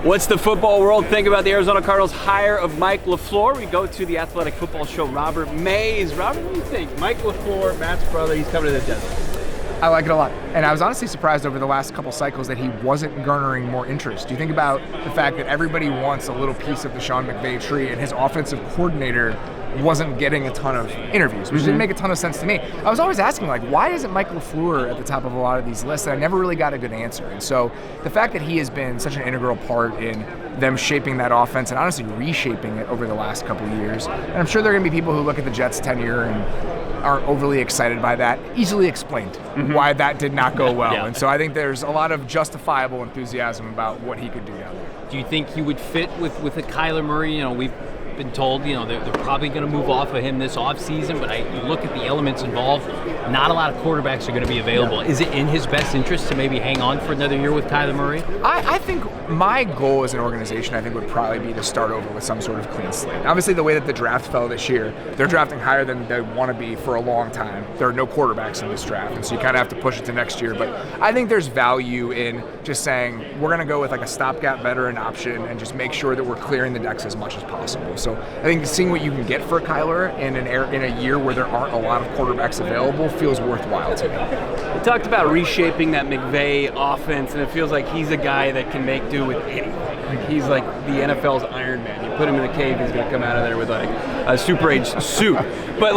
What's the football world think about the Arizona Cardinals hire of Mike LaFleur? We go to the Athletic Football Show, Robert Mays. Robert, what do you think? Mike LaFleur, Matt's brother, he's coming to the Jets. I like it a lot. And I was honestly surprised over the last couple cycles that he wasn't garnering more interest. You think about the fact that everybody wants a little piece of the Sean McVay tree, and his offensive coordinator wasn't getting a ton of interviews, which didn't make a ton of sense to me. I was always asking, why isn't Mike LaFleur at the top of a lot of these lists? And I never really got a good answer. And so the fact that he has been such an integral part in them shaping that offense and honestly reshaping it over the last couple of years, and I'm sure there are going to be people who look at the Jets' tenure and aren't overly excited by that, easily explained why that did not go well. Yeah. And so I think there's a lot of justifiable enthusiasm about what he could do down there. Do you think he would fit with a Kyler Murray? We've been told, they're probably going to move off of him this offseason, but you look at the elements involved, not a lot of quarterbacks are going to be available. Yeah. Is it in his best interest to maybe hang on for another year with Kyler Murray? I think my goal as an organization, would probably be to start over with some sort of clean slate. Obviously, the way that the draft fell this year, they're drafting higher than they want to be for a long time. There are no quarterbacks in this draft, and so you kind of have to push it to next year. But I think there's value in just saying, we're going to go with a stopgap veteran option and just make sure that we're clearing the decks as much as possible. So I think seeing what you can get for Kyler in a year where there aren't a lot of quarterbacks available feels worthwhile to me. We talked about reshaping that McVay offense, and it feels like he's a guy that can make do with anything. He's like the NFL's Iron Man. You put him in a cave, he's going to come out of there with a super age suit. But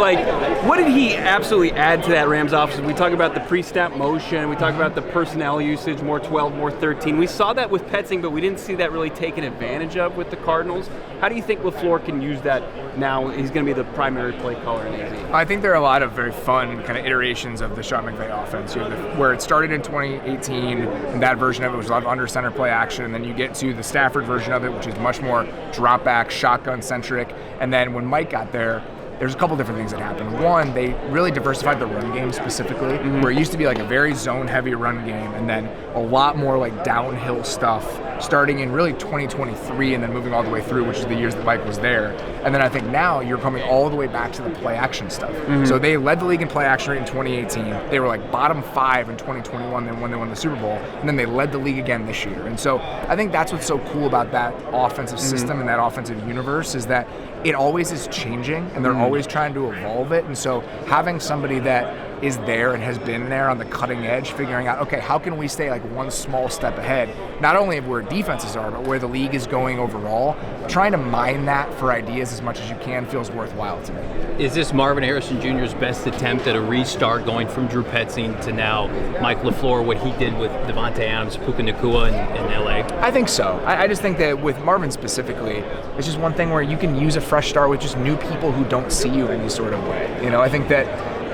what did he absolutely add to that Rams offense? We talk about the pre-snap motion, we talk about the personnel usage, more 12, more 13. We saw that with Petzing, but we didn't see that really taken advantage of with the Cardinals. How do you think LaFleur can use that now? He's going to be the primary play caller in AZ. I think there are a lot of very fun kind of iterations of the Sean McVay offense. You have where it started in 2018, and that version of it was a lot of under center play action, and then you get to the Stafford version of it, which is much more drop back, shotgun centric. And then when Mike got there's a couple different things that happened. One, they really diversified the run game specifically, where it used to be a very zone-heavy run game, and then a lot more downhill stuff starting in really 2023 and then moving all the way through, which is the years that Mike was there. And then I think now you're coming all the way back to the play-action stuff. So they led the league in play-action rate in 2018. They were bottom 5 in 2021 then when they won the Super Bowl, and then they led the league again this year. And so I think that's what's so cool about that offensive system and that offensive universe is that it always is changing, and they're always trying to evolve it. And so having somebody that is there and has been there on the cutting edge, figuring out, okay, how can we stay one small step ahead, not only of where defenses are, but where the league is going overall, trying to mine that for ideas as much as you can feels worthwhile to me. Is this Marvin Harrison Jr.'s best attempt at a restart, going from Drew Petzing to now Mike LaFleur, what he did with Devontae Adams, Puka Nacua in LA? I think so. I just think that with Marvin specifically, it's just one thing where you can use a fresh start with just new people who don't see you any sort of way. I think that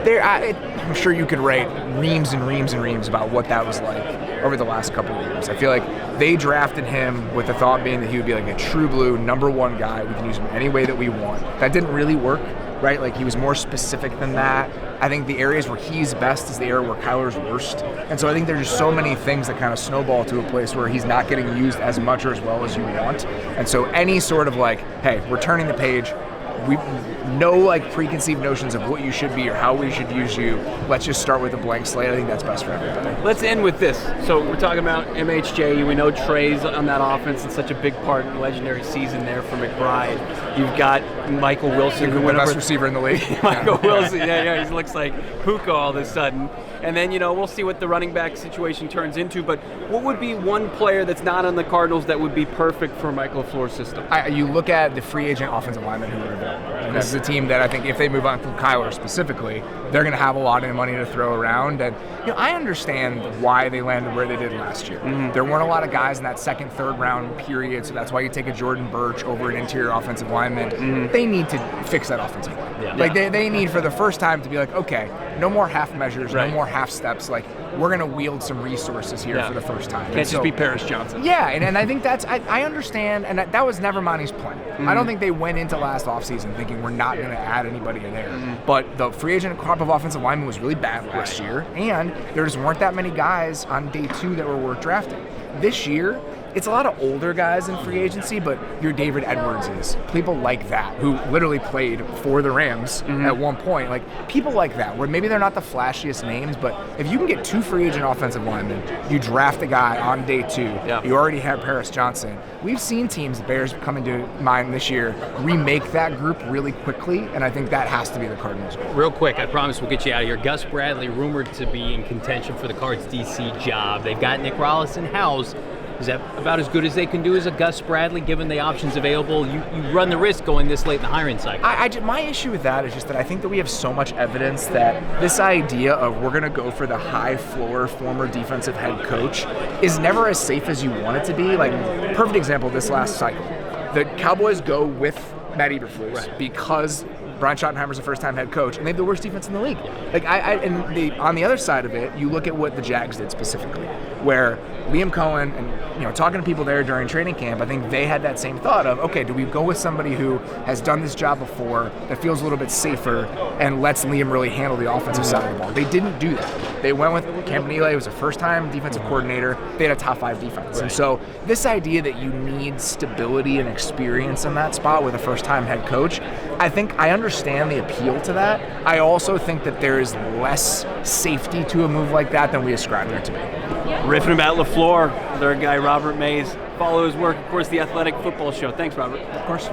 I'm sure you could write reams and reams and reams about what that was like over the last couple of years. I feel like they drafted him with the thought being that he would be a true blue number one guy. We can use him any way that we want. That didn't really work, right? He was more specific than that. I think the areas where he's best is the area where Kyler's worst. And so I think there's just so many things that kind of snowball to a place where he's not getting used as much or as well as you want. And so any sort of hey, we're turning the page. We no preconceived notions of what you should be or how we should use you. Let's just start with a blank slate. I think that's best for everybody. Let's end with this. So we're talking about MHJ. We know Trey's on that offense and such a big part in the legendary season there for McBride. You've got Michael Wilson, who went the best receiver in the league. Michael Wilson, yeah, he looks like Puka all of a sudden. And then, we'll see what the running back situation turns into. But what would be one player that's not on the Cardinals that would be perfect for Mike LaFleur's system? You look at the free agent offensive linemen who are available. And this is a team that I think if they move on from Kyler specifically, they're going to have a lot of money to throw around. And I understand why they landed where they did last year. There weren't a lot of guys in that second, third round period, so that's why you take a Jordan Birch over an interior offensive lineman. They need to fix that offensive line. Yeah. They need for the first time to be okay, no more half measures, no more half steps. We're going to wield some resources here for the first time. Can't just be Paris Johnson. Yeah, and I think that's, I understand, and that was never Monty's plan. I don't think they went into last offseason thinking we're not going to add anybody in there. But the free agent crop of offensive linemen was really bad last year, and there just weren't that many guys on day 2 that were worth drafting. This year, it's a lot of older guys in free agency, but your David Edwardses, people like that, who literally played for the Rams at one point. Like, people like that, where maybe they're not the flashiest names, but if you can get 2 free agent offensive linemen, you draft a guy on day 2, you already have Paris Johnson. We've seen teams, the Bears coming to mind this year, remake that group really quickly, and I think that has to be the Cardinals' goal. Real quick, I promise we'll get you out of here. Gus Bradley rumored to be in contention for the Cards DC job. They've got Nick Rollis in-house. Is that about as good as they can do as a Gus Bradley, given the options available? You run the risk going this late in the hiring cycle. My issue with that is just that I think that we have so much evidence that this idea of we're going to go for the high floor former defensive head coach is never as safe as you want it to be. Like, perfect example, this last cycle. The Cowboys go with Matt Eberflus because Brian Schottenheimer's the first-time head coach, and they have the worst defense in the league. Like, on the other side of it, you look at what the Jags did specifically, where Liam Cohen and talking to people there during training camp, I think they had that same thought of, okay, do we go with somebody who has done this job before, that feels a little bit safer, and lets Liam really handle the offensive side of the ball? They didn't do that. They went with Cam Neely, who was a first-time defensive coordinator. They had a top 5 defense. Right. And so this idea that you need stability and experience in that spot with a first-time head coach, I understand the appeal to that. I also think that there is less safety to a move like that than we ascribe there to be. Riffing about LaFleur, their guy Robert Mays. Follow his work, of course, the Athletic Football Show. Thanks, Robert. Of course.